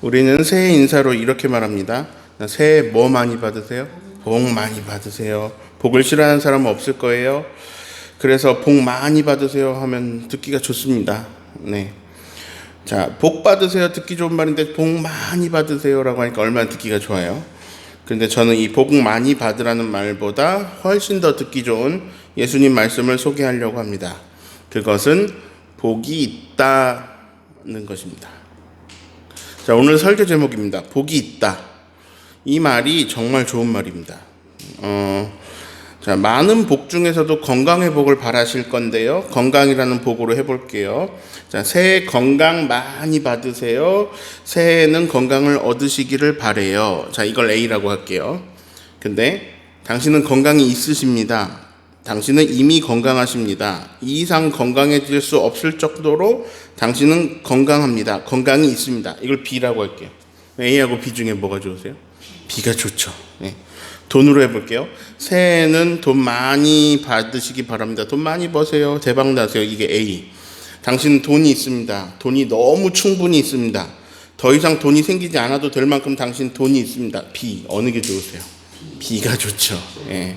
우리는 새해 인사로 이렇게 말합니다. 새해 뭐 많이 받으세요? 복 많이 받으세요. 복을 싫어하는 사람은 없을 거예요. 그래서 복 많이 받으세요 하면 듣기가 좋습니다. 네. 자, 복 받으세요 듣기 좋은 말인데 복 많이 받으세요라고 하니까 얼마나 듣기가 좋아요. 그런데 저는 이 복 많이 받으라는 말보다 훨씬 더 듣기 좋은 예수님 말씀을 소개하려고 합니다. 그것은 복이 있다는 것입니다. 자, 오늘 설교 제목입니다. 복이 있다. 이 말이 정말 좋은 말입니다. 자, 많은 복 중에서도 건강의 복을 바라실 건데요. 건강이라는 복으로 해볼게요. 자, 새해 건강 많이 받으세요. 새해에는 건강을 얻으시기를 바래요. 자, 이걸 A라고 할게요. 근데 당신은 건강이 있으십니다. 당신은 이미 건강하십니다. 이 이상 건강해질 수 없을 정도로 당신은 건강합니다. 건강이 있습니다. 이걸 B라고 할게요. A하고 B 중에 뭐가 좋으세요? B가 좋죠. 네. 돈으로 해볼게요. 새해에는 돈 많이 받으시기 바랍니다. 돈 많이 버세요. 대박 나세요. 이게 A. 당신은 돈이 있습니다. 돈이 너무 충분히 있습니다. 더 이상 돈이 생기지 않아도 될 만큼 당신 돈이 있습니다. B. 어느 게 좋으세요? B가 좋죠. 예.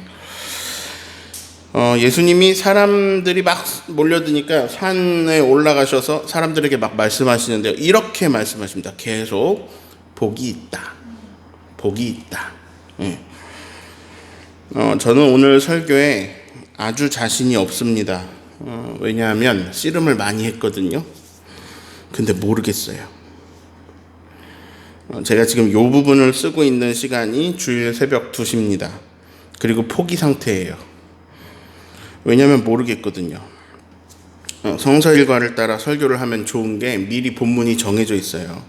예수님이 사람들이 막 몰려드니까 산에 올라가셔서 사람들에게 막 말씀하시는데요. 이렇게 말씀하십니다. 계속 복이 있다. 복이 있다. 예. 저는 오늘 설교에 아주 자신이 없습니다. 왜냐하면 씨름을 많이 했거든요. 근데 모르겠어요. 제가 지금 이 부분을 쓰고 있는 시간이 주일 새벽 2시입니다. 그리고 포기 상태예요. 왜냐하면 모르겠거든요. 성서 일과를 따라 설교를 하면 좋은 게 미리 본문이 정해져 있어요.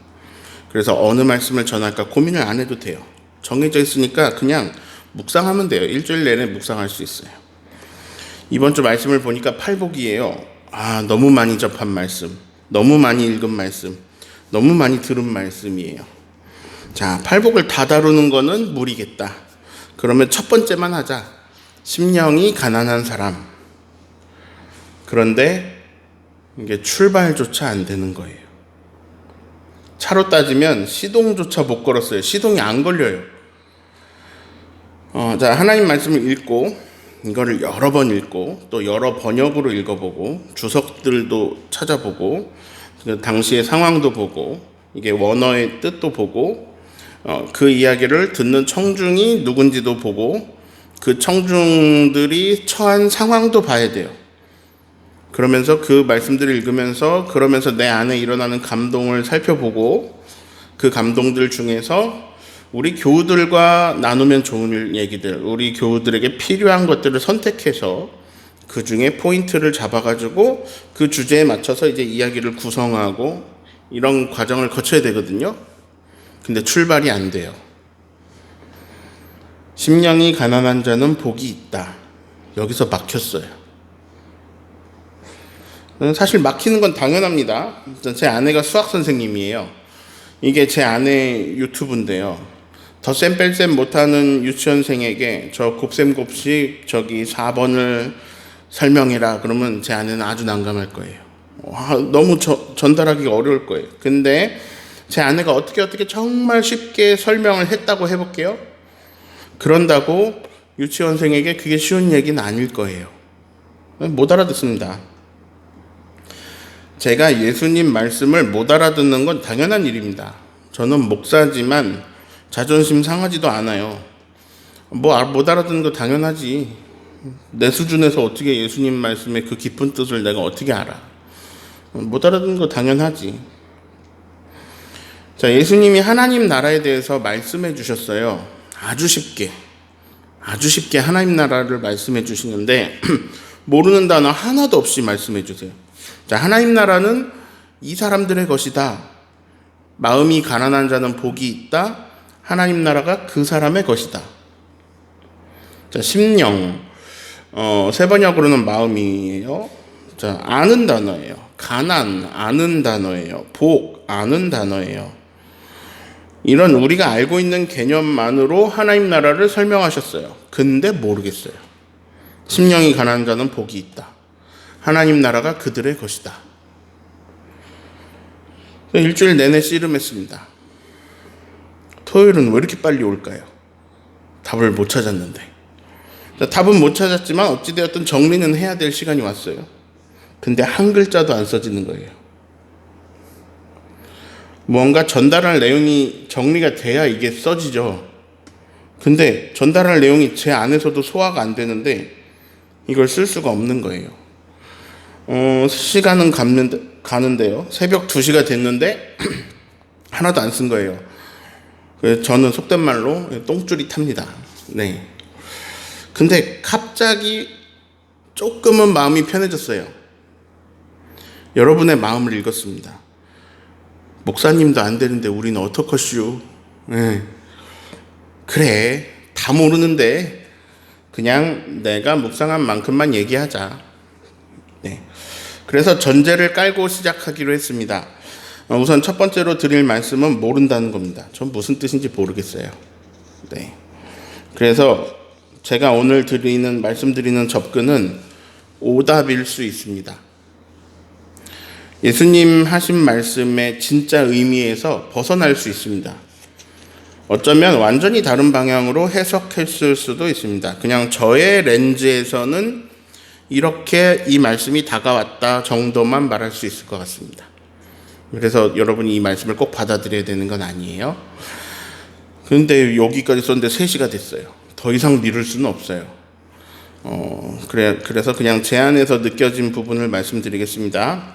그래서 어느 말씀을 전할까 고민을 안 해도 돼요. 정해져 있으니까 그냥 묵상하면 돼요. 일주일 내내 묵상할 수 있어요. 이번 주 말씀을 보니까 팔복이에요. 너무 많이 접한 말씀, 너무 많이 읽은 말씀, 너무 많이 들은 말씀이에요. 자, 팔복을 다 다루는 거는 무리겠다. 그러면 첫 번째만 하자. 심령이 가난한 사람. 그런데 이게 출발조차 안 되는 거예요. 차로 따지면 시동조차 못 걸었어요. 시동이 안 걸려요. 자, 하나님 말씀을 읽고 이거를 여러 번 읽고 또 여러 번역으로 읽어보고 주석들도 찾아보고 당시의 상황도 보고 이게 원어의 뜻도 보고 그 이야기를 듣는 청중이 누군지도 보고 그 청중들이 처한 상황도 봐야 돼요. 그러면서 그 말씀들을 읽으면서 그러면서 내 안에 일어나는 감동을 살펴보고 그 감동들 중에서 우리 교우들과 나누면 좋은 얘기들, 우리 교우들에게 필요한 것들을 선택해서 그 중에 포인트를 잡아가지고 그 주제에 맞춰서 이제 이야기를 구성하고 이런 과정을 거쳐야 되거든요. 근데 출발이 안 돼요. 심령이 가난한 자는 복이 있다. 여기서 막혔어요. 사실 막히는 건 당연합니다. 제 아내가 수학 선생님이에요. 이게 제 아내 유튜브인데요. 덧셈 뺄셈 못하는 유치원생에게 저 곱셈곱식 저기 4번을 설명해라 그러면 제 아내는 아주 난감할 거예요. 너무 전달하기가 어려울 거예요. 근데 제 아내가 어떻게 정말 쉽게 설명을 했다고 해볼게요. 그런다고 유치원생에게 그게 쉬운 얘기는 아닐 거예요. 못 알아듣습니다. 제가 예수님 말씀을 못 알아듣는 건 당연한 일입니다. 저는 목사지만 자존심 상하지도 않아요. 못 알아듣는 거 당연하지. 내 수준에서 어떻게 예수님 말씀의 그 깊은 뜻을 내가 어떻게 알아. 못 알아듣는 거 당연하지. 자, 예수님이 하나님 나라에 대해서 말씀해 주셨어요. 아주 쉽게 하나님 나라를 말씀해 주시는데 모르는 단어 하나도 없이 말씀해 주세요. 자, 하나님 나라는 이 사람들의 것이다. 마음이 가난한 자는 복이 있다. 하나님 나라가 그 사람의 것이다. 자, 심령 세 번역으로는 마음이에요. 자, 아는 단어예요. 가난 아는 단어예요. 복 아는 단어예요. 이런 우리가 알고 있는 개념만으로 하나님 나라를 설명하셨어요. 근데 모르겠어요. 심령이 가난한 자는 복이 있다. 하나님 나라가 그들의 것이다. 일주일 내내 씨름했습니다. 토요일은 왜 이렇게 빨리 올까요? 답을 못 찾았는데. 답은 못 찾았지만 어찌되었든 정리는 해야 될 시간이 왔어요. 근데 한 글자도 안 써지는 거예요. 뭔가 전달할 내용이 정리가 돼야 이게 써지죠. 근데 전달할 내용이 제 안에서도 소화가 안 되는데 이걸 쓸 수가 없는 거예요. 시간은 가는데요. 새벽 2시가 됐는데 하나도 안 쓴 거예요. 그래서 저는 속된 말로 똥줄이 탑니다. 네. 근데 갑자기 조금은 마음이 편해졌어요. 여러분의 마음을 읽었습니다. 목사님도 안 되는데 우리는 어떡하시오? 네. 그래, 다 모르는데 그냥 내가 묵상한 만큼만 얘기하자. 네. 그래서 전제를 깔고 시작하기로 했습니다. 우선 첫 번째로 드릴 말씀은 모른다는 겁니다. 전 무슨 뜻인지 모르겠어요. 네. 그래서 제가 오늘 말씀드리는 접근은 오답일 수 있습니다. 예수님 하신 말씀의 진짜 의미에서 벗어날 수 있습니다. 어쩌면 완전히 다른 방향으로 해석했을 수도 있습니다. 그냥 저의 렌즈에서는 이렇게 이 말씀이 다가왔다 정도만 말할 수 있을 것 같습니다. 그래서 여러분이 이 말씀을 꼭 받아들여야 되는 건 아니에요. 그런데 여기까지 썼는데 3시가 됐어요. 더 이상 미룰 수는 없어요. 그래서 그냥 제 안에서 느껴진 부분을 말씀드리겠습니다.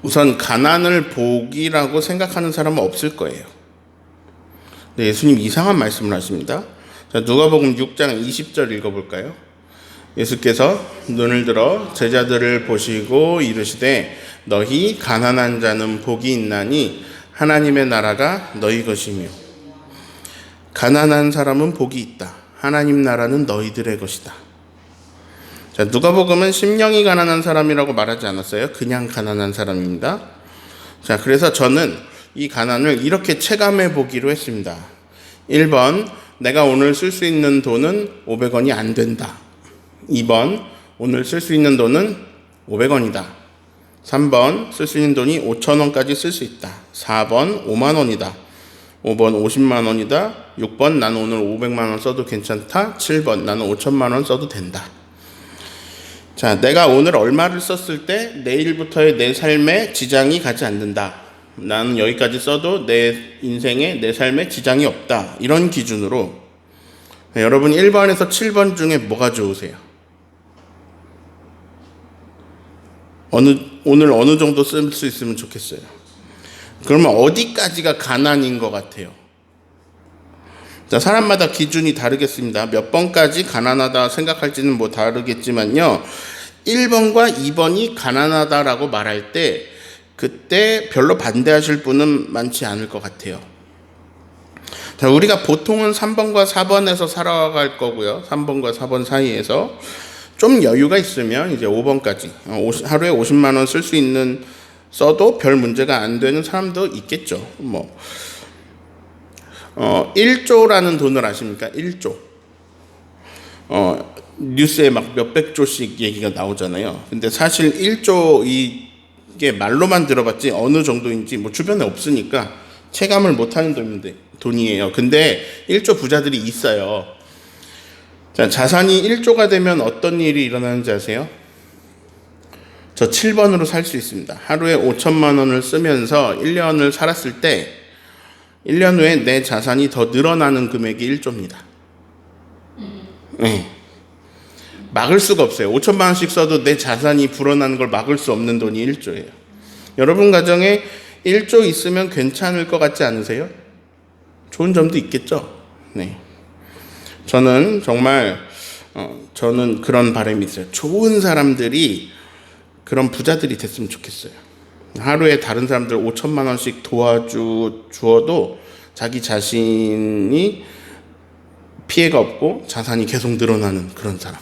우선 가난을 복이라고 생각하는 사람은 없을 거예요. 네, 예수님 이상한 말씀을 하십니다. 자, 누가복음 6장 20절 읽어볼까요? 예수께서 눈을 들어 제자들을 보시고 이르시되 너희 가난한 자는 복이 있나니 하나님의 나라가 너희 것이며 가난한 사람은 복이 있다. 하나님 나라는 너희들의 것이다. 자, 누가복음은 심령이 가난한 사람이라고 말하지 않았어요. 그냥 가난한 사람입니다. 자, 그래서 저는 이 가난을 이렇게 체감해 보기로 했습니다. 1번, 내가 오늘 쓸 수 있는 돈은 500원이 안 된다. 2번, 오늘 쓸 수 있는 돈은 500원이다. 3번, 쓸 수 있는 돈이 5,000원까지 쓸 수 있다. 4번, 5만 원이다. 5번, 50만 원이다. 6번, 나는 오늘 500만 원 써도 괜찮다. 7번, 나는 5천만 원 써도 된다. 자, 내가 오늘 얼마를 썼을 때 내일부터의 내 삶에 지장이 가지 않는다. 나는 여기까지 써도 내 인생에 내 삶에 지장이 없다. 이런 기준으로 여러분 1번에서 7번 중에 뭐가 좋으세요? 오늘 어느 정도 쓸 수 있으면 좋겠어요. 그러면 어디까지가 가난인 것 같아요? 자, 사람마다 기준이 다르겠습니다. 몇 번까지 가난하다 생각할지는 뭐 다르겠지만요. 1번과 2번이 가난하다라고 말할 때 그때 별로 반대하실 분은 많지 않을 것 같아요. 자, 우리가 보통은 3번과 4번에서 살아갈 거고요. 3번과 4번 사이에서 좀 여유가 있으면 이제 5번까지 하루에 50만 원 쓸 수 있는 써도 별 문제가 안 되는 사람도 있겠죠. 1조라는 돈을 아십니까? 1조. 뉴스에 막 몇백 조씩 얘기가 나오잖아요. 근데 사실 1조 이게 말로만 들어봤지 어느 정도인지 뭐 주변에 없으니까 체감을 못하는 돈이에요. 근데 1조 부자들이 있어요. 자, 자산이 1조가 되면 어떤 일이 일어나는지 아세요? 저 7번으로 살 수 있습니다. 하루에 5천만 원을 쓰면서 1년을 살았을 때 1년 후에 내 자산이 더 늘어나는 금액이 1조입니다. 네. 막을 수가 없어요. 5천만 원씩 써도 내 자산이 불어나는 걸 막을 수 없는 돈이 1조예요. 여러분 가정에 1조 있으면 괜찮을 것 같지 않으세요? 좋은 점도 있겠죠? 네. 저는 정말 저는 그런 바람이 있어요. 좋은 사람들이 그런 부자들이 됐으면 좋겠어요. 하루에 다른 사람들 5천만 원씩 도와주어도 자기 자신이 피해가 없고 자산이 계속 늘어나는 그런 사람.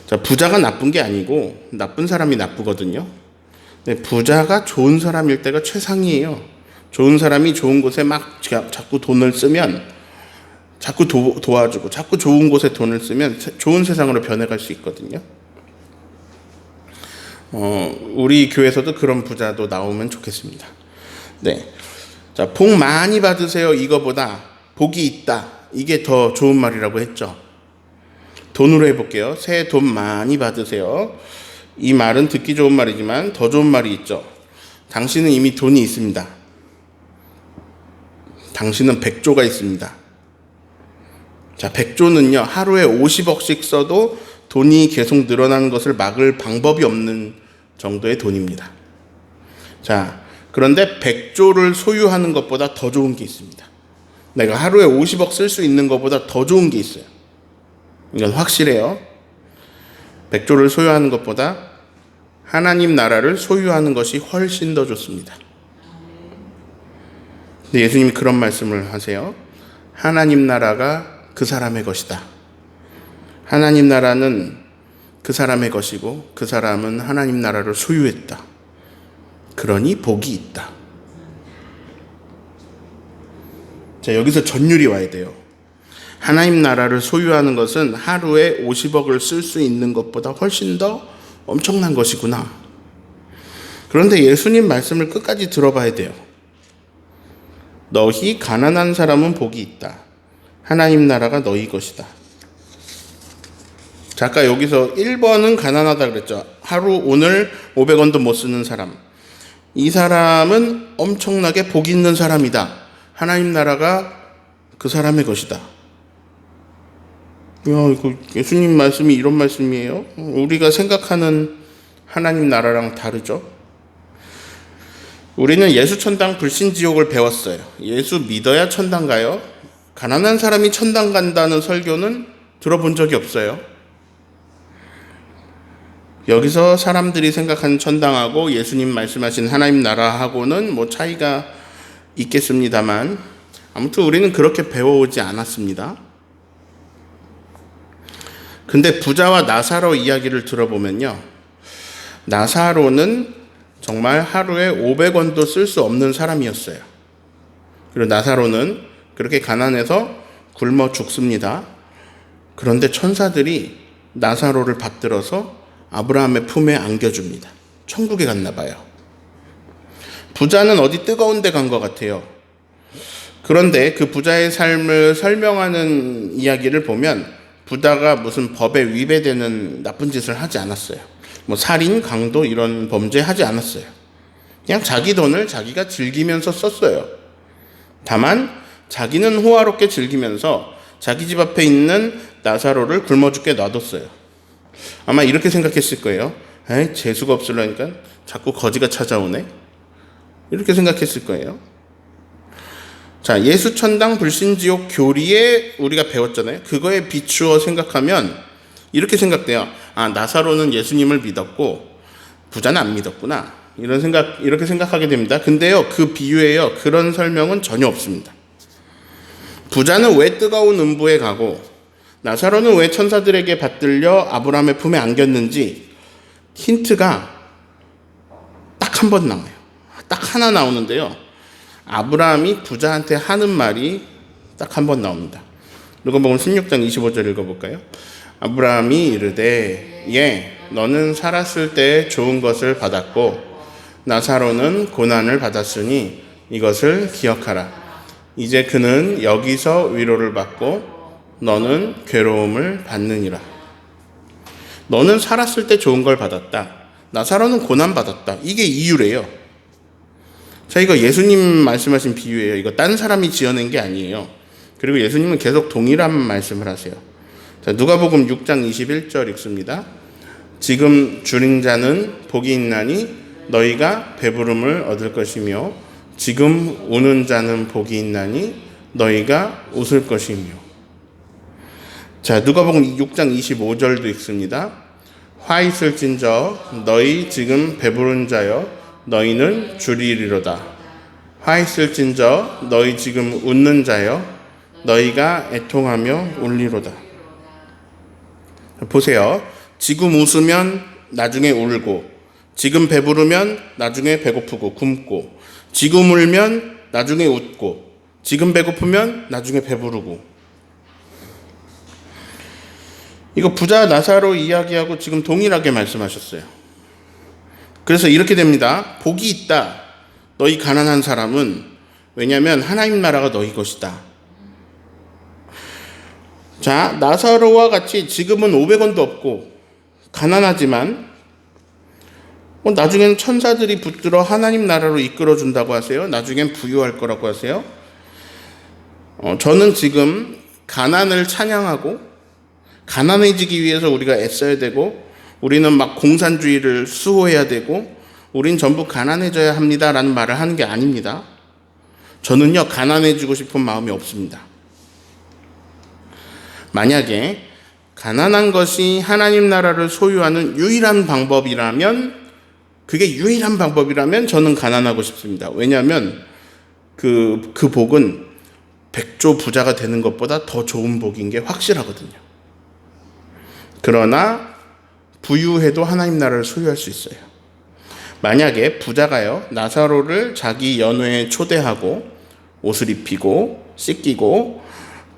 자, 부자가 나쁜 게 아니고 나쁜 사람이 나쁘거든요. 근데 부자가 좋은 사람일 때가 최상이에요. 좋은 사람이 좋은 곳에 막 자꾸 돈을 쓰면 자꾸 도와주고 자꾸 좋은 곳에 돈을 쓰면 좋은 세상으로 변해갈 수 있거든요. 우리 교회에서도 그런 부자도 나오면 좋겠습니다. 네. 자, 복 많이 받으세요 이거보다 복이 있다 이게 더 좋은 말이라고 했죠. 돈으로 해볼게요. 새해 돈 많이 받으세요. 이 말은 듣기 좋은 말이지만 더 좋은 말이 있죠. 당신은 이미 돈이 있습니다. 당신은 100조가 있습니다. 자, 100조는요 하루에 50억씩 써도 돈이 계속 늘어나는 것을 막을 방법이 없는 정도의 돈입니다. 자, 그런데 100조를 소유하는 것보다 더 좋은 게 있습니다. 내가 하루에 50억 쓸 수 있는 것보다 더 좋은 게 있어요. 이건 확실해요. 100조를 소유하는 것보다 하나님 나라를 소유하는 것이 훨씬 더 좋습니다. 근데 예수님이 그런 말씀을 하세요. 하나님 나라가 그 사람의 것이다. 하나님 나라는 그 사람의 것이고 그 사람은 하나님 나라를 소유했다. 그러니 복이 있다. 자, 여기서 전율이 와야 돼요. 하나님 나라를 소유하는 것은 하루에 50억을 쓸 수 있는 것보다 훨씬 더 엄청난 것이구나. 그런데 예수님 말씀을 끝까지 들어봐야 돼요. 너희 가난한 사람은 복이 있다. 하나님 나라가 너희 것이다. 자, 아까 여기서 1번은 가난하다 그랬죠. 하루 오늘 500원도 못 쓰는 사람. 이 사람은 엄청나게 복 있는 사람이다. 하나님 나라가 그 사람의 것이다. 이거 예수님 말씀이 이런 말씀이에요? 우리가 생각하는 하나님 나라랑 다르죠? 우리는 예수 천당 불신 지옥을 배웠어요. 예수 믿어야 천당 가요? 가난한 사람이 천당 간다는 설교는 들어본 적이 없어요. 여기서 사람들이 생각하는 천당하고 예수님 말씀하신 하나님 나라하고는 뭐 차이가 있겠습니다만 아무튼 우리는 그렇게 배워오지 않았습니다. 근데 부자와 나사로 이야기를 들어보면요, 나사로는 정말 하루에 500원도 쓸 수 없는 사람이었어요. 그리고 나사로는 그렇게 가난해서 굶어 죽습니다. 그런데 천사들이 나사로를 받들어서 아브라함의 품에 안겨줍니다. 천국에 갔나 봐요. 부자는 어디 뜨거운 데 간 것 같아요. 그런데 그 부자의 삶을 설명하는 이야기를 보면 부자가 무슨 법에 위배되는 나쁜 짓을 하지 않았어요. 뭐 살인, 강도 이런 범죄 하지 않았어요. 그냥 자기 돈을 자기가 즐기면서 썼어요. 다만 자기는 호화롭게 즐기면서 자기 집 앞에 있는 나사로를 굶어 죽게 놔뒀어요. 아마 이렇게 생각했을 거예요. 에이, 재수가 없으려니까 자꾸 거지가 찾아오네. 이렇게 생각했을 거예요. 자, 예수 천당 불신 지옥 교리에 우리가 배웠잖아요. 그거에 비추어 생각하면 이렇게 생각돼요. 아, 나사로는 예수님을 믿었고 부자는 안 믿었구나. 이렇게 생각하게 됩니다. 근데요, 그 비유에요, 그런 설명은 전혀 없습니다. 부자는 왜 뜨거운 음부에 가고 나사로는 왜 천사들에게 받들려 아브라함의 품에 안겼는지 힌트가 딱 한 번 나와요. 딱 하나 나오는데요. 아브라함이 부자한테 하는 말이 딱 한 번 나옵니다. 누가복음 16장 25절 읽어볼까요? 아브라함이 이르되 예, 너는 살았을 때 좋은 것을 받았고 나사로는 고난을 받았으니 이것을 기억하라. 이제 그는 여기서 위로를 받고 너는 괴로움을 받느니라. 너는 살았을 때 좋은 걸 받았다. 나사로는 고난 받았다. 이게 이유래요. 자, 이거 예수님 말씀하신 비유예요. 이거 딴 사람이 지어낸 게 아니에요. 그리고 예수님은 계속 동일한 말씀을 하세요. 자, 누가복음 6장 21절 읽습니다. 지금 줄인 자는 복이 있나니 너희가 배부름을 얻을 것이며 지금 우는 자는 복이 있나니 너희가 웃을 것이며. 자, 누가복음 6장 25절도 읽습니다. 화 있을진저 너희 지금 배부른 자여 너희는 줄이리로다. 화 있을진저 너희 지금 웃는 자여 너희가 애통하며 울리로다. 보세요. 지금 웃으면 나중에 울고, 지금 배부르면 나중에 배고프고 굶고, 지금 울면 나중에 웃고, 지금 배고프면 나중에 배부르고. 이거 부자 나사로 이야기하고 지금 동일하게 말씀하셨어요. 그래서 이렇게 됩니다. 복이 있다. 너희 가난한 사람은 왜냐하면 하나님 나라가 너희 것이다. 자, 나사로와 같이 지금은 500원도 없고 가난하지만 나중엔 천사들이 붙들어 하나님 나라로 이끌어준다고 하세요. 나중엔 부유할 거라고 하세요. 저는 지금 가난을 찬양하고 가난해지기 위해서 우리가 애써야 되고 우리는 막 공산주의를 수호해야 되고 우린 전부 가난해져야 합니다라는 말을 하는 게 아닙니다. 저는요, 가난해지고 싶은 마음이 없습니다. 만약에 가난한 것이 하나님 나라를 소유하는 유일한 방법이라면 그게 유일한 방법이라면 저는 가난하고 싶습니다. 왜냐하면 그 복은 백조 부자가 되는 것보다 더 좋은 복인 게 확실하거든요. 그러나 부유해도 하나님 나라를 소유할 수 있어요. 만약에 부자가요, 나사로를 자기 연회에 초대하고 옷을 입히고 씻기고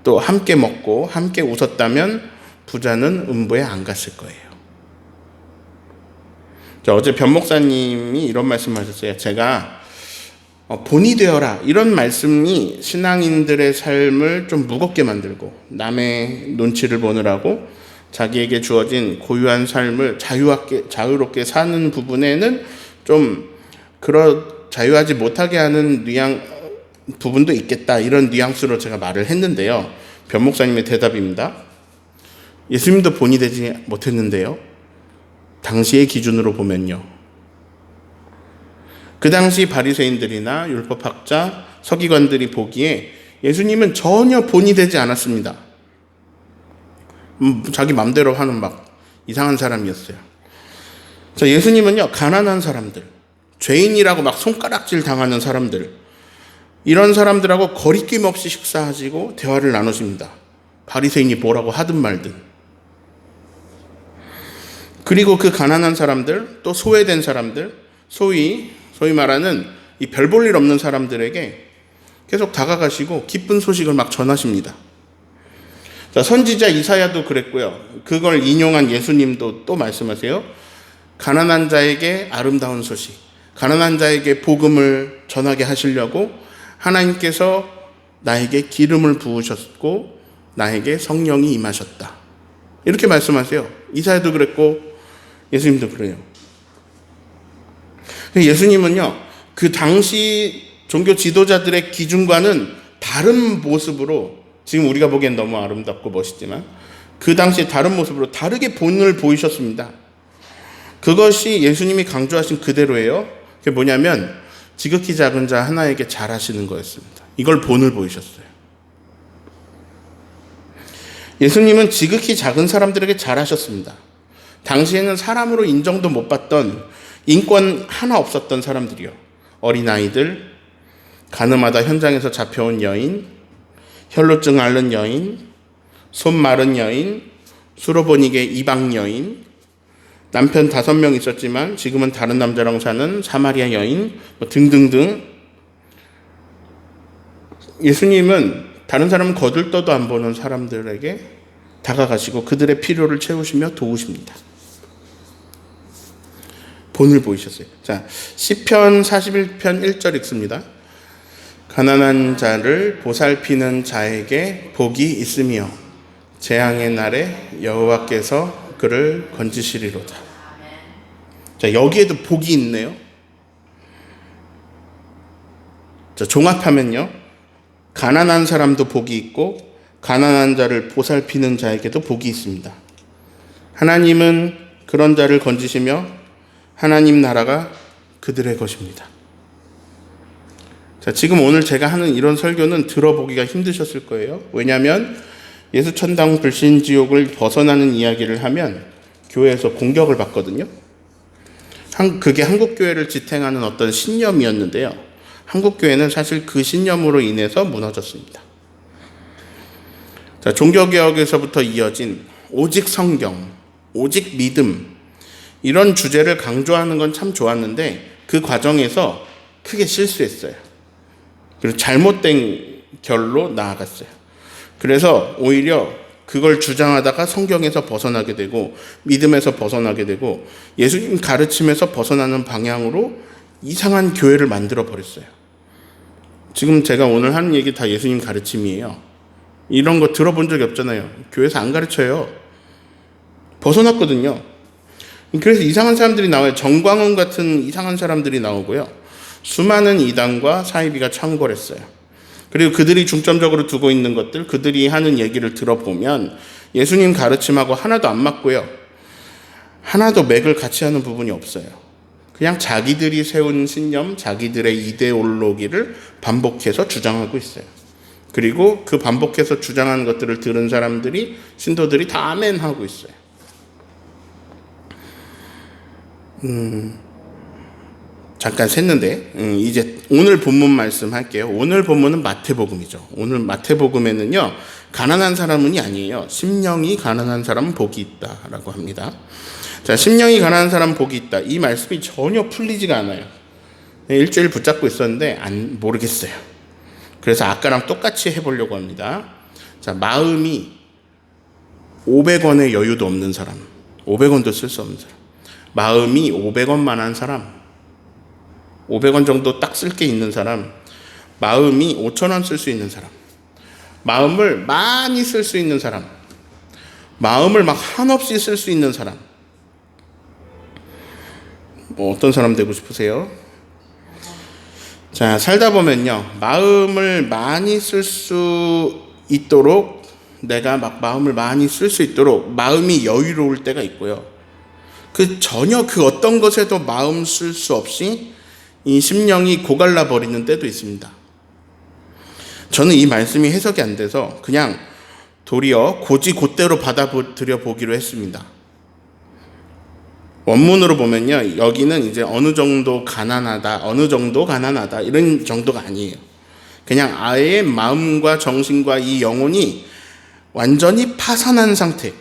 또 함께 먹고 함께 웃었다면 부자는 음부에 안 갔을 거예요. 어제 변 목사님이 이런 말씀하셨어요. 제가 본이 되어라 이런 말씀이 신앙인들의 삶을 좀 무겁게 만들고 남의 눈치를 보느라고 자기에게 주어진 고유한 삶을 자유롭게 사는 부분에는 좀 자유하지 못하게 하는 부분도 있겠다, 이런 뉘앙스로 제가 말을 했는데요. 변 목사님의 대답입니다. 예수님도 본이 되지 못했는데요. 당시의 기준으로 보면요. 그 당시 바리새인들이나 율법학자, 서기관들이 보기에 예수님은 전혀 본이 되지 않았습니다. 자기 맘대로 하는 막 이상한 사람이었어요. 예수님은요, 가난한 사람들, 죄인이라고 막 손가락질 당하는 사람들, 이런 사람들하고 거리낌 없이 식사하시고 대화를 나누십니다. 바리새인이 뭐라고 하든 말든. 그리고 그 가난한 사람들, 또 소외된 사람들, 소위 말하는 이 별 볼 일 없는 사람들에게 계속 다가가시고 기쁜 소식을 막 전하십니다. 선지자 이사야도 그랬고요. 그걸 인용한 예수님도 또 말씀하세요. 가난한 자에게 아름다운 소식, 가난한 자에게 복음을 전하게 하시려고 하나님께서 나에게 기름을 부으셨고 나에게 성령이 임하셨다. 이렇게 말씀하세요. 이사야도 그랬고 예수님도 그래요. 예수님은요, 그 당시 종교 지도자들의 기준과는 다른 모습으로, 지금 우리가 보기엔 너무 아름답고 멋있지만 그 당시 다른 모습으로 다르게 본을 보이셨습니다. 그것이 예수님이 강조하신 그대로예요. 그게 뭐냐면 지극히 작은 자 하나에게 잘하시는 거였습니다. 이걸 본을 보이셨어요. 예수님은 지극히 작은 사람들에게 잘하셨습니다. 당시에는 사람으로 인정도 못 받던, 인권 하나 없었던 사람들이요. 어린아이들, 가늠하다 현장에서 잡혀온 여인, 혈루증 앓는 여인, 손 마른 여인, 수로보니게 이방 여인, 남편 5명 있었지만 지금은 다른 남자랑 사는 사마리아 여인, 등등등. 예수님은 다른 사람 거들떠도 안 보는 사람들에게 다가가시고 그들의 필요를 채우시며 도우십니다. 본을 보이셨어요. 자, 시편 41편 1절 읽습니다. 가난한 자를 보살피는 자에게 복이 있으며 재앙의 날에 여호와께서 그를 건지시리로다. 자, 여기에도 복이 있네요. 자, 종합하면요, 가난한 사람도 복이 있고 가난한 자를 보살피는 자에게도 복이 있습니다. 하나님은 그런 자를 건지시며 하나님 나라가 그들의 것입니다. 자, 지금 오늘 제가 하는 이런 설교는 들어보기가 힘드셨을 거예요. 왜냐하면 예수 천당 불신 지옥을 벗어나는 이야기를 하면 교회에서 공격을 받거든요. 그게 한국교회를 지탱하는 어떤 신념이었는데요. 한국교회는 사실 그 신념으로 인해서 무너졌습니다. 자, 종교개혁에서부터 이어진 오직 성경, 오직 믿음, 이런 주제를 강조하는 건 참 좋았는데 그 과정에서 크게 실수했어요. 그리고 잘못된 결로 나아갔어요. 그래서 오히려 그걸 주장하다가 성경에서 벗어나게 되고 믿음에서 벗어나게 되고 예수님 가르침에서 벗어나는 방향으로 이상한 교회를 만들어 버렸어요. 지금 제가 오늘 하는 얘기 다 예수님 가르침이에요. 이런 거 들어본 적이 없잖아요. 교회에서 안 가르쳐요. 벗어났거든요. 그래서 이상한 사람들이 나와요. 정광훈 같은 이상한 사람들이 나오고요. 수많은 이단과 사이비가 창궐했어요. 그리고 그들이 중점적으로 두고 있는 것들, 그들이 하는 얘기를 들어보면 예수님 가르침하고 하나도 안 맞고요. 하나도 맥을 같이 하는 부분이 없어요. 그냥 자기들이 세운 신념, 자기들의 이데올로기를 반복해서 주장하고 있어요. 그리고 그 반복해서 주장하는 것들을 들은 사람들이, 신도들이 다 아멘 하고 있어요. 잠깐 샜는데 이제 오늘 본문 말씀 할게요. 오늘 본문은 마태복음이죠. 오늘 마태복음에는요, 가난한 사람은이 아니에요. 심령이 가난한 사람은 복이 있다라고 합니다. 자, 심령이 가난한 사람은 복이 있다. 이 말씀이 전혀 풀리지가 않아요. 일주일 붙잡고 있었는데 모르겠어요. 그래서 아까랑 똑같이 해보려고 합니다. 자, 마음이 500원의 여유도 없는 사람, 500원도 쓸 수 없는 사람, 마음이 500원만 한 사람, 500원 정도 딱 쓸 게 있는 사람, 마음이 5,000원 쓸 수 있는 사람, 마음을 많이 쓸 수 있는 사람, 마음을 막 한없이 쓸 수 있는 사람. 뭐 어떤 사람 되고 싶으세요? 자, 살다 보면요, 마음을 많이 쓸 수 있도록, 내가 막 마음을 많이 쓸 수 있도록 마음이 여유로울 때가 있고요. 전혀 그 어떤 것에도 마음 쓸 수 없이 이 심령이 고갈라 버리는 때도 있습니다. 저는 이 말씀이 해석이 안 돼서 그냥 도리어 곧대로 받아들여 보기로 했습니다. 원문으로 보면요, 여기는 이제 어느 정도 가난하다 이런 정도가 아니에요. 그냥 아예 마음과 정신과 이 영혼이 완전히 파산한 상태,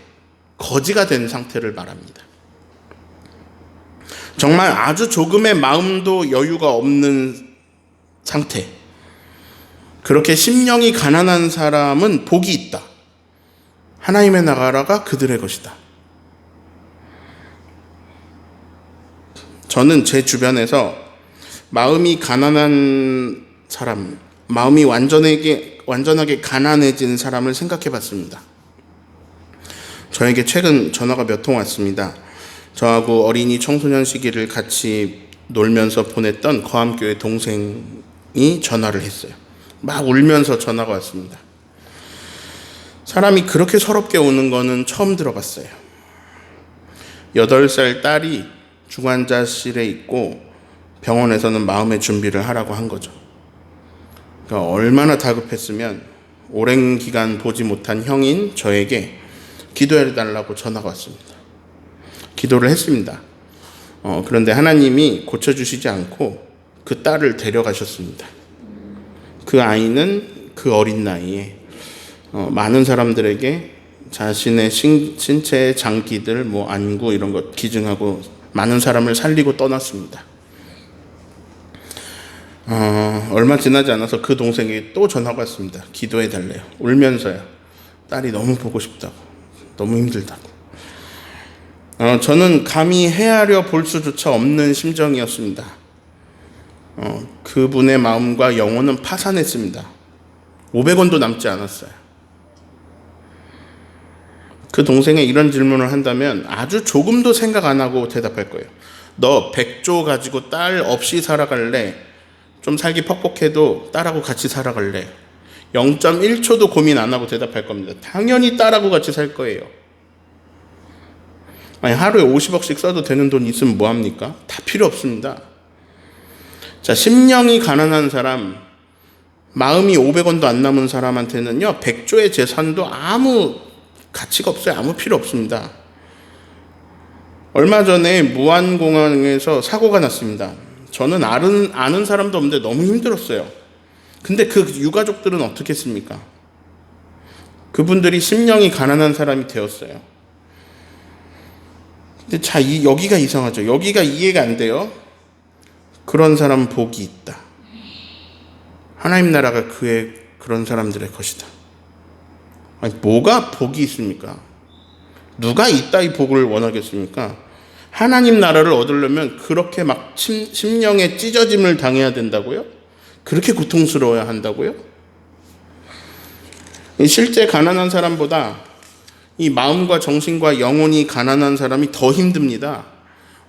거지가 된 상태를 말합니다. 정말 아주 조금의 마음도 여유가 없는 상태. 그렇게 심령이 가난한 사람은 복이 있다. 하나님의 나라가 그들의 것이다. 저는 제 주변에서 마음이 가난한 사람, 마음이 완전하게 가난해진 사람을 생각해 봤습니다. 저에게 최근 전화가 몇 통 왔습니다. 저하고 어린이 청소년 시기를 같이 놀면서 보냈던 거함교회 동생이 전화를 했어요. 막 울면서 전화가 왔습니다. 사람이 그렇게 서럽게 우는 거는 처음 들어봤어요. 8살 딸이 중환자실에 있고 병원에서는 마음의 준비를 하라고 한 거죠. 그러니까 얼마나 다급했으면 오랜 기간 보지 못한 형인 저에게 기도해달라고 전화가 왔습니다. 기도를 했습니다. 그런데 하나님이 고쳐주시지 않고 그 딸을 데려가셨습니다. 그 아이는 그 어린 나이에 많은 사람들에게 자신의 신체의 장기들, 안구 이런 것 기증하고 많은 사람을 살리고 떠났습니다. 얼마 지나지 않아서 그 동생에게 또 전화가 왔습니다. 기도해달래요. 울면서요. 딸이 너무 보고 싶다고, 너무 힘들다고. 저는 감히 헤아려 볼 수조차 없는 심정이었습니다. 그분의 마음과 영혼은 파산했습니다. 500원도 남지 않았어요. 그 동생이 이런 질문을 한다면 아주 조금도 생각 안 하고 대답할 거예요. 너 100조 가지고 딸 없이 살아갈래? 좀 살기 퍽퍽해도 딸하고 같이 살아갈래? 0.1초도 고민 안 하고 대답할 겁니다. 당연히 딸하고 같이 살 거예요. 아니, 하루에 50억씩 써도 되는 돈 있으면 뭐합니까? 다 필요 없습니다. 자, 심령이 가난한 사람, 마음이 500원도 안 남은 사람한테는요, 100조의 재산도 아무 가치가 없어요. 아무 필요 없습니다. 얼마 전에 무안공항에서 사고가 났습니다. 저는 아는 사람도 없는데 너무 힘들었어요. 근데 그 유가족들은 어떻게 했습니까? 그분들이 심령이 가난한 사람이 되었어요. 근데 여기가 이상하죠. 여기가 이해가 안 돼요. 그런 사람은 복이 있다. 하나님 나라가 그런 사람들의 것이다. 아니, 뭐가 복이 있습니까? 누가 이따위 복을 원하겠습니까? 하나님 나라를 얻으려면 그렇게 막 심령의 찢어짐을 당해야 된다고요? 그렇게 고통스러워야 한다고요? 실제 가난한 사람보다 이 마음과 정신과 영혼이 가난한 사람이 더 힘듭니다.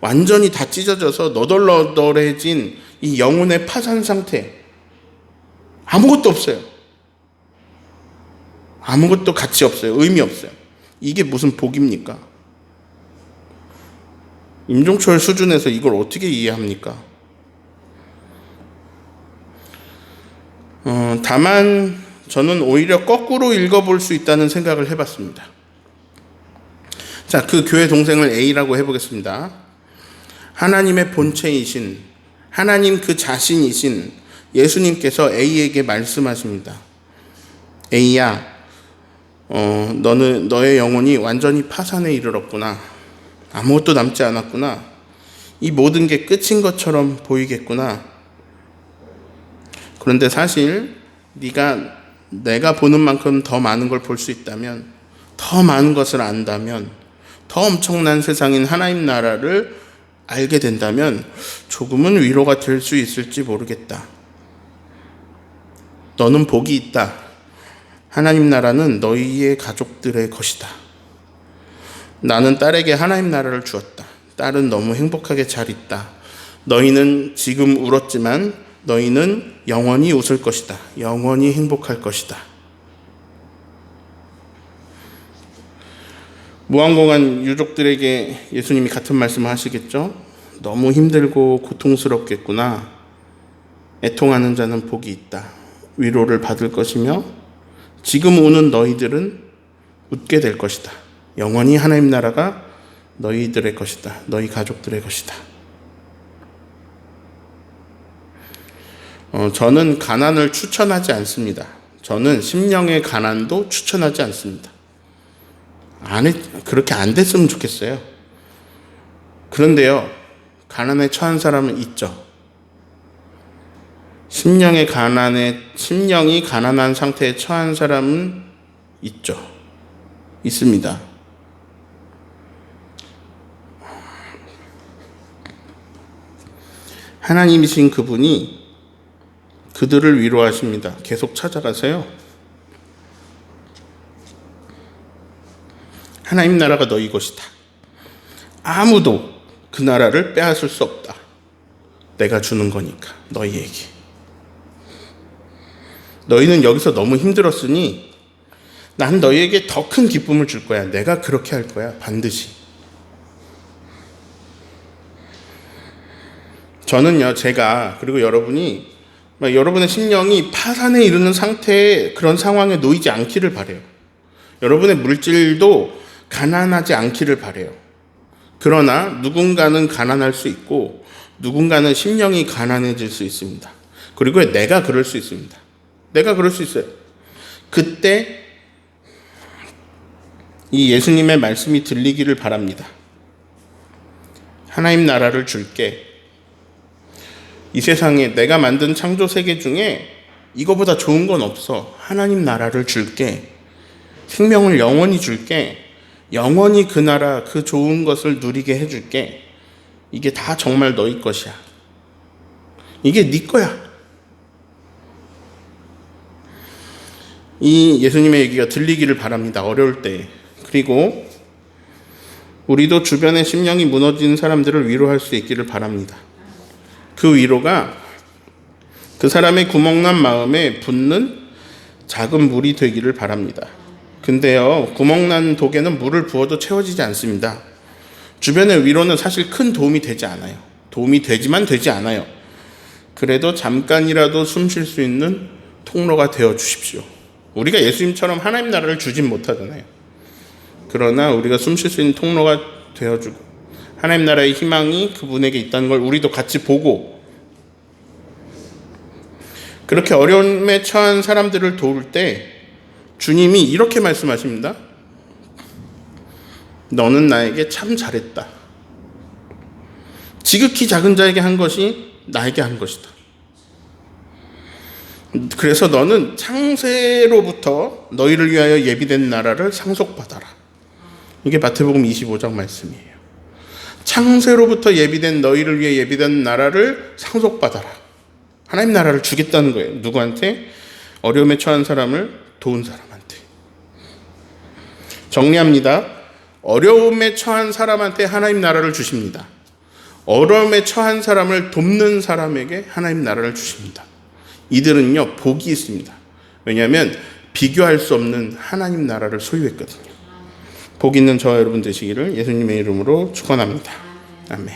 완전히 다 찢어져서 너덜너덜해진 이 영혼의 파산 상태. 아무것도 없어요. 아무것도 가치 없어요. 의미 없어요. 이게 무슨 복입니까? 임종철 수준에서 이걸 어떻게 이해합니까? 다만 저는 오히려 거꾸로 읽어볼 수 있다는 생각을 해봤습니다. 자, 그 교회 동생을 A라고 해보겠습니다. 하나님의 본체이신, 하나님 그 자신이신 예수님께서 A에게 말씀하십니다. A야, 너의 영혼이 완전히 파산에 이르렀구나. 아무것도 남지 않았구나. 이 모든 게 끝인 것처럼 보이겠구나. 그런데 사실 내가 보는 만큼 더 많은 걸 볼 수 있다면, 더 많은 것을 안다면, 더 엄청난 세상인 하나님 나라를 알게 된다면 조금은 위로가 될 수 있을지 모르겠다. 너는 복이 있다. 하나님 나라는 너희의 가족들의 것이다. 나는 딸에게 하나님 나라를 주었다. 딸은 너무 행복하게 잘 있다. 너희는 지금 울었지만 너희는 영원히 웃을 것이다. 영원히 행복할 것이다. 무항공한 유족들에게 예수님이 같은 말씀을 하시겠죠? 너무 힘들고 고통스럽겠구나. 애통하는 자는 복이 있다. 위로를 받을 것이며 지금 우는 너희들은 웃게 될 것이다. 영원히 하나님 나라가 너희들의 것이다. 너희 가족들의 것이다. 저는 가난을 추천하지 않습니다. 저는 심령의 가난도 추천하지 않습니다. 그렇게 안 됐으면 좋겠어요. 그런데요, 가난에 처한 사람은 있죠. 심령이 가난한 상태에 처한 사람은 있죠. 있습니다. 하나님이신 그분이 그들을 위로하십니다. 계속 찾아가세요. 하나님 나라가 너희 것이다. 아무도 그 나라를 빼앗을 수 없다. 내가 주는 거니까, 너희에게. 너희는 여기서 너무 힘들었으니 난 너희에게 더 큰 기쁨을 줄 거야. 내가 그렇게 할 거야. 반드시. 저는요, 그리고 여러분의 심령이 파산에 이르는 상태의 그런 상황에 놓이지 않기를 바라요. 여러분의 물질도 가난하지 않기를 바라요. 그러나 누군가는 가난할 수 있고 누군가는 심령이 가난해질 수 있습니다. 그리고 내가 그럴 수 있습니다. 내가 그럴 수 있어요. 그때 이 예수님의 말씀이 들리기를 바랍니다. 하나님 나라를 줄게. 이 세상에 내가 만든 창조 세계 중에 이거보다 좋은 건 없어. 하나님 나라를 줄게. 생명을 영원히 줄게. 영원히 그 나라, 그 좋은 것을 누리게 해줄게. 이게 다 정말 너희 것이야. 이게 네 거야. 이 예수님의 얘기가 들리기를 바랍니다. 어려울 때. 그리고 우리도 주변의 심령이 무너진 사람들을 위로할 수 있기를 바랍니다. 그 위로가 그 사람의 구멍난 마음에 붓는 작은 물이 되기를 바랍니다. 근데요, 구멍난 독에는 물을 부어도 채워지지 않습니다. 주변의 위로는 사실 큰 도움이 되지 않아요. 도움이 되지만 되지 않아요. 그래도 잠깐이라도 숨 쉴 수 있는 통로가 되어 주십시오. 우리가 예수님처럼 하나님 나라를 주진 못하잖아요. 그러나 우리가 숨 쉴 수 있는 통로가 되어주고 하나님 나라의 희망이 그분에게 있다는 걸 우리도 같이 보고, 그렇게 어려움에 처한 사람들을 도울 때 주님이 이렇게 말씀하십니다. 너는 나에게 참 잘했다. 지극히 작은 자에게 한 것이 나에게 한 것이다. 그래서 너는 창세로부터 너희를 위하여 예비된 나라를 상속받아라. 이게 마태복음 25장 말씀이에요. 창세로부터 예비된 너희를 위해 예비된 나라를 상속받아라. 하나님 나라를 주겠다는 거예요. 누구한테? 어려움에 처한 사람을 도운 사람한테. 정리합니다. 어려움에 처한 사람한테 하나님 나라를 주십니다. 어려움에 처한 사람을 돕는 사람에게 하나님 나라를 주십니다. 이들은요, 복이 있습니다. 왜냐하면 비교할 수 없는 하나님 나라를 소유했거든요. 복 있는 저와 여러분 되시기를 예수님의 이름으로 축원합니다. 아멘.